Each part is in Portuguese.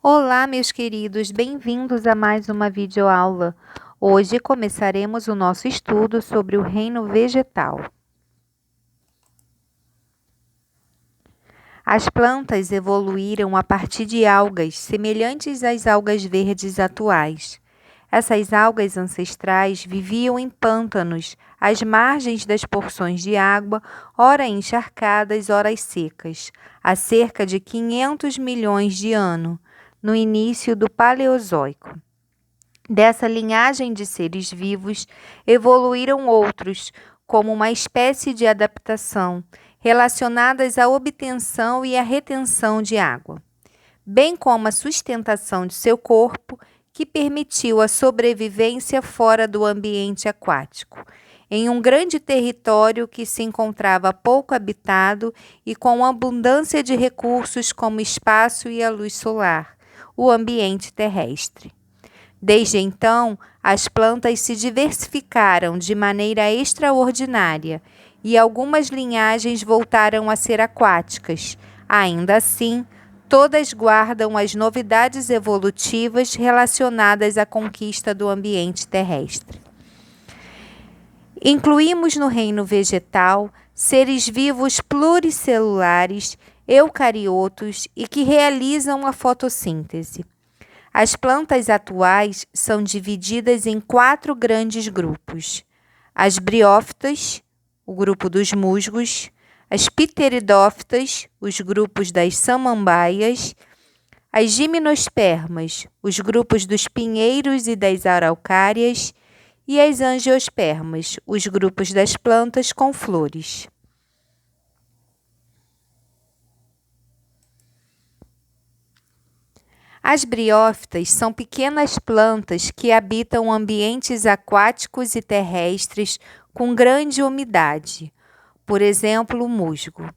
Olá, meus queridos, bem-vindos a mais uma videoaula. Hoje começaremos o nosso estudo sobre o reino vegetal. As plantas evoluíram a partir de algas semelhantes às algas verdes atuais. Essas algas ancestrais viviam em pântanos, às margens das porções de água, ora encharcadas, ora secas, há cerca de 500 milhões de anos, no início do Paleozoico. Dessa linhagem de seres vivos, evoluíram outros, como uma espécie de adaptação, relacionadas à obtenção e à retenção de água, bem como a sustentação de seu corpo, que permitiu a sobrevivência fora do ambiente aquático, em um grande território que se encontrava pouco habitado e com abundância de recursos como espaço e a luz solar, o ambiente terrestre. Desde então, as plantas se diversificaram de maneira extraordinária e algumas linhagens voltaram a ser aquáticas. Ainda assim, todas guardam as novidades evolutivas relacionadas à conquista do ambiente terrestre. Incluímos no reino vegetal seres vivos pluricelulares, eucariotos e que realizam a fotossíntese. As plantas atuais são divididas em 4 grandes grupos: as briófitas, o grupo dos musgos, as pteridófitas, os grupos das samambaias, as gimnospermas, os grupos dos pinheiros e das araucárias, e as angiospermas, os grupos das plantas com flores. As briófitas são pequenas plantas que habitam ambientes aquáticos e terrestres com grande umidade, por exemplo, o musgo.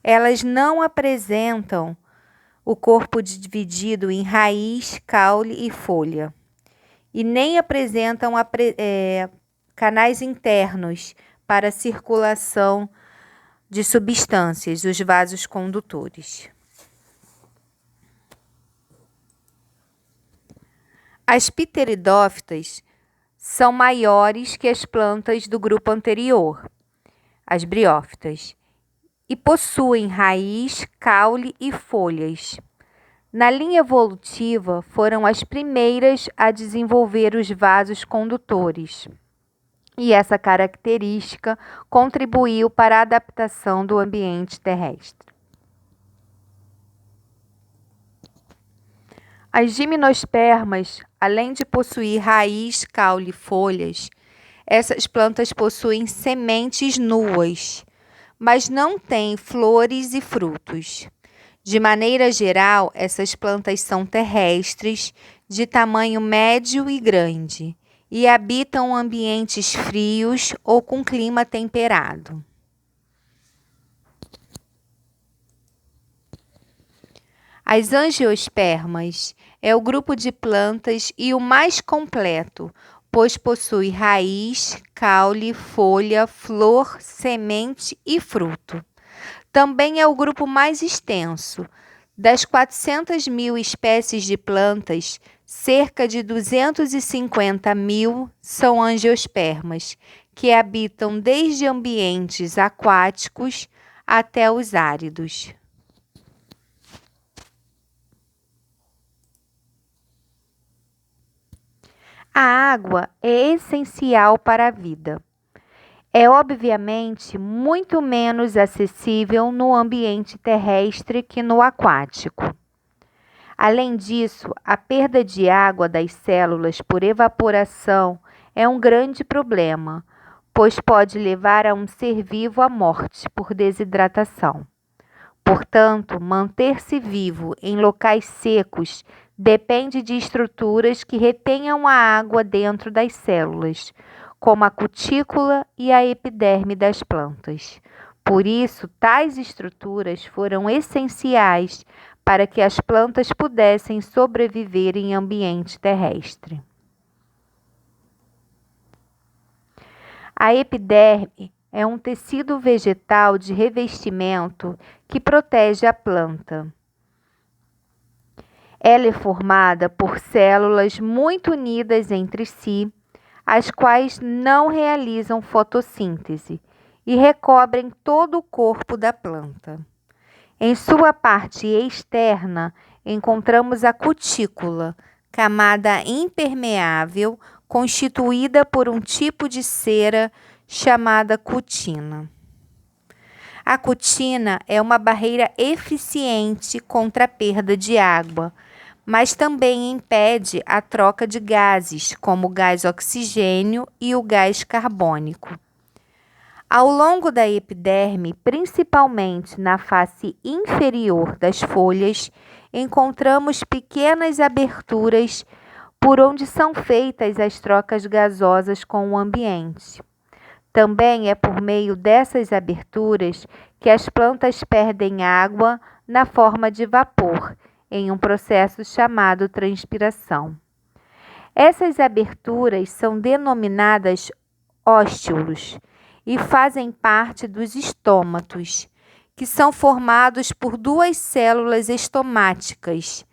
Elas não apresentam o corpo dividido em raiz, caule e folha, e nem apresentam canais internos para a circulação de substâncias, os vasos condutores. As pteridófitas são maiores que as plantas do grupo anterior, as briófitas, e possuem raiz, caule e folhas. Na linha evolutiva, foram as primeiras a desenvolver os vasos condutores, e essa característica contribuiu para a adaptação do ambiente terrestre. As gimnospermas, além de possuir raiz, caule e folhas, essas plantas possuem sementes nuas, mas não têm flores e frutos. De maneira geral, essas plantas são terrestres, de tamanho médio e grande, e habitam ambientes frios ou com clima temperado. As angiospermas é o grupo de plantas e o mais completo, pois possui raiz, caule, folha, flor, semente e fruto. Também é o grupo mais extenso. Das 400 mil espécies de plantas, cerca de 250 mil são angiospermas, que habitam desde ambientes aquáticos até os áridos. A água é essencial para a vida. É obviamente muito menos acessível no ambiente terrestre que no aquático. Além disso, a perda de água das células por evaporação é um grande problema, pois pode levar a um ser vivo à morte por desidratação. Portanto, manter-se vivo em locais secos depende de estruturas que retenham a água dentro das células, como a cutícula e a epiderme das plantas. Por isso, tais estruturas foram essenciais para que as plantas pudessem sobreviver em ambiente terrestre. A epiderme é um tecido vegetal de revestimento que protege a planta. Ela é formada por células muito unidas entre si, as quais não realizam fotossíntese e recobrem todo o corpo da planta. Em sua parte externa, encontramos a cutícula, camada impermeável constituída por um tipo de cera chamada cutina. A cutina é uma barreira eficiente contra a perda de água, mas também impede a troca de gases, como o gás oxigênio e o gás carbônico. Ao longo da epiderme, principalmente na face inferior das folhas, encontramos pequenas aberturas por onde são feitas as trocas gasosas com o ambiente. Também é por meio dessas aberturas que as plantas perdem água na forma de vapor, em um processo chamado transpiração. Essas aberturas são denominadas óstulos e fazem parte dos estômatos, que são formados por duas células estomáticas.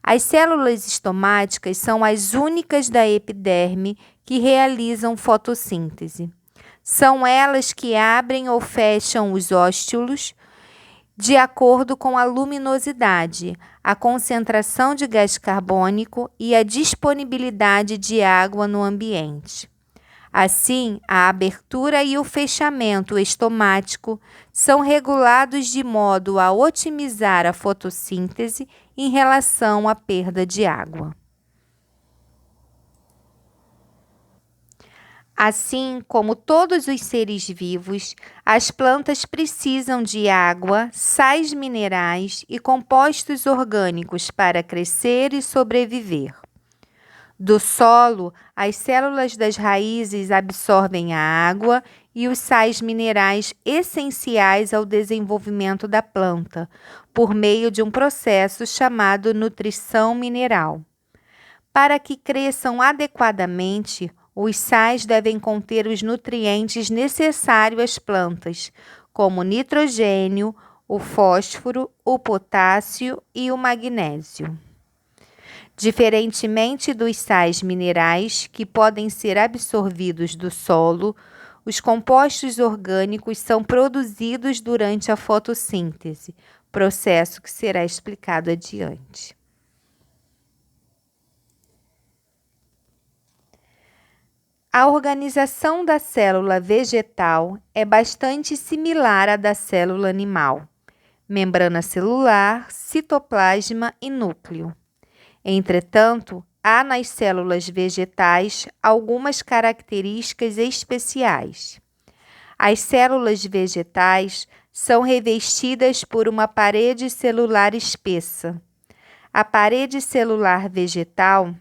As células estomáticas são as únicas da epiderme que realizam fotossíntese. São elas que abrem ou fecham os óstulos de acordo com a luminosidade, a concentração de gás carbônico e a disponibilidade de água no ambiente. Assim, a abertura e o fechamento estomático são regulados de modo a otimizar a fotossíntese em relação à perda de água. Assim como todos os seres vivos, as plantas precisam de água, sais minerais e compostos orgânicos para crescer e sobreviver. Do solo, as células das raízes absorvem a água e os sais minerais essenciais ao desenvolvimento da planta, por meio de um processo chamado nutrição mineral. Para que cresçam adequadamente, os sais devem conter os nutrientes necessários às plantas, como o nitrogênio, o fósforo, o potássio e o magnésio. Diferentemente dos sais minerais, que podem ser absorvidos do solo, os compostos orgânicos são produzidos durante a fotossíntese, processo que será explicado adiante. A organização da célula vegetal é bastante similar à da célula animal: membrana celular, citoplasma e núcleo. Entretanto, há nas células vegetais algumas características especiais. As células vegetais são revestidas por uma parede celular espessa. A parede celular vegetal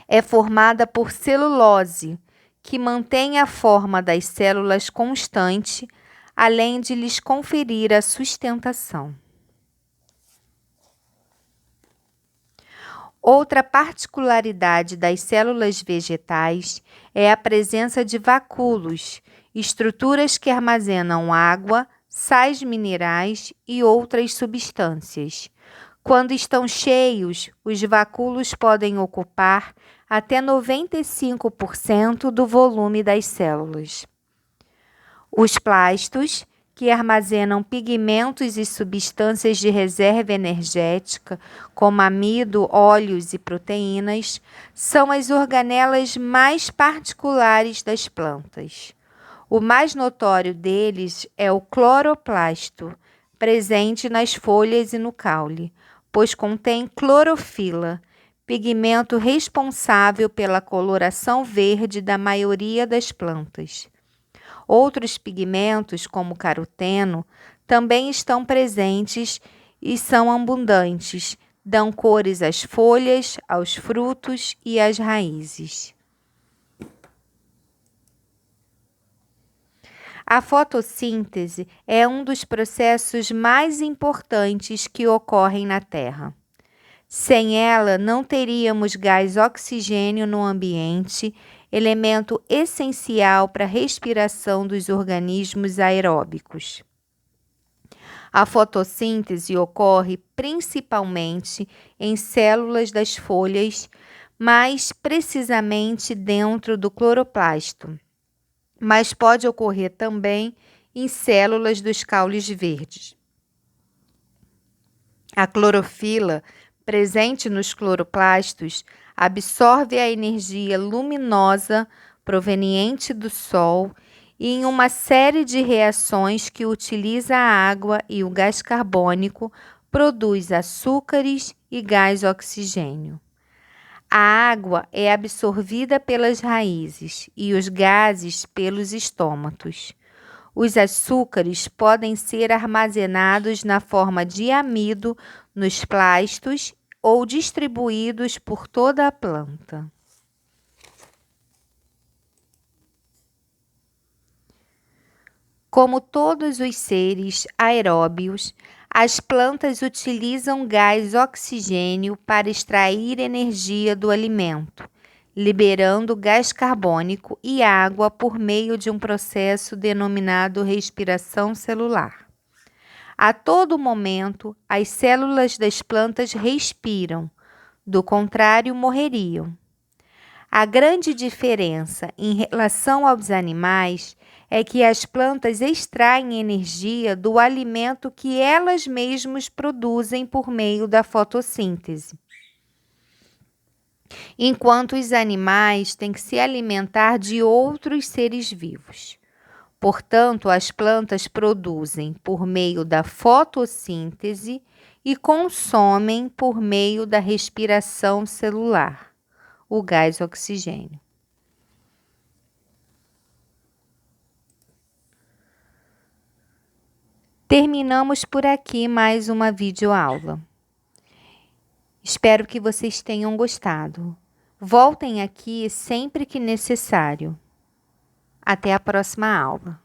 é formada por celulose, que mantém a forma das células constante, além de lhes conferir a sustentação. Outra particularidade das células vegetais é a presença de vacúolos, estruturas que armazenam água, sais minerais e outras substâncias. Quando estão cheios, os vacúolos podem ocupar até 95% do volume das células. Os plastos, que armazenam pigmentos e substâncias de reserva energética, como amido, óleos e proteínas, são as organelas mais particulares das plantas. O mais notório deles é o cloroplasto, presente nas folhas e no caule, pois contém clorofila, pigmento responsável pela coloração verde da maioria das plantas. Outros pigmentos, como o caroteno, também estão presentes e são abundantes, dão cores às folhas, aos frutos e às raízes. A fotossíntese é um dos processos mais importantes que ocorrem na Terra. Sem ela, não teríamos gás oxigênio no ambiente, elemento essencial para a respiração dos organismos aeróbicos. A fotossíntese ocorre principalmente em células das folhas, mais precisamente dentro do cloroplasto, mas pode ocorrer também em células dos caules verdes. A clorofila, presente nos cloroplastos, absorve a energia luminosa proveniente do Sol e, em uma série de reações que utiliza a água e o gás carbônico, produz açúcares e gás oxigênio. A água é absorvida pelas raízes e os gases pelos estômatos. Os açúcares podem ser armazenados na forma de amido nos plastos ou distribuídos por toda a planta. Como todos os seres aeróbios, as plantas utilizam gás oxigênio para extrair energia do alimento, liberando gás carbônico e água por meio de um processo denominado respiração celular. A todo momento, as células das plantas respiram, do contrário, morreriam. A grande diferença em relação aos animais é que as plantas extraem energia do alimento que elas mesmas produzem por meio da fotossíntese, enquanto os animais têm que se alimentar de outros seres vivos. Portanto, as plantas produzem por meio da fotossíntese e consomem por meio da respiração celular, o gás oxigênio. Terminamos por aqui mais uma videoaula. Espero que vocês tenham gostado. Voltem aqui sempre que necessário. Até a próxima aula.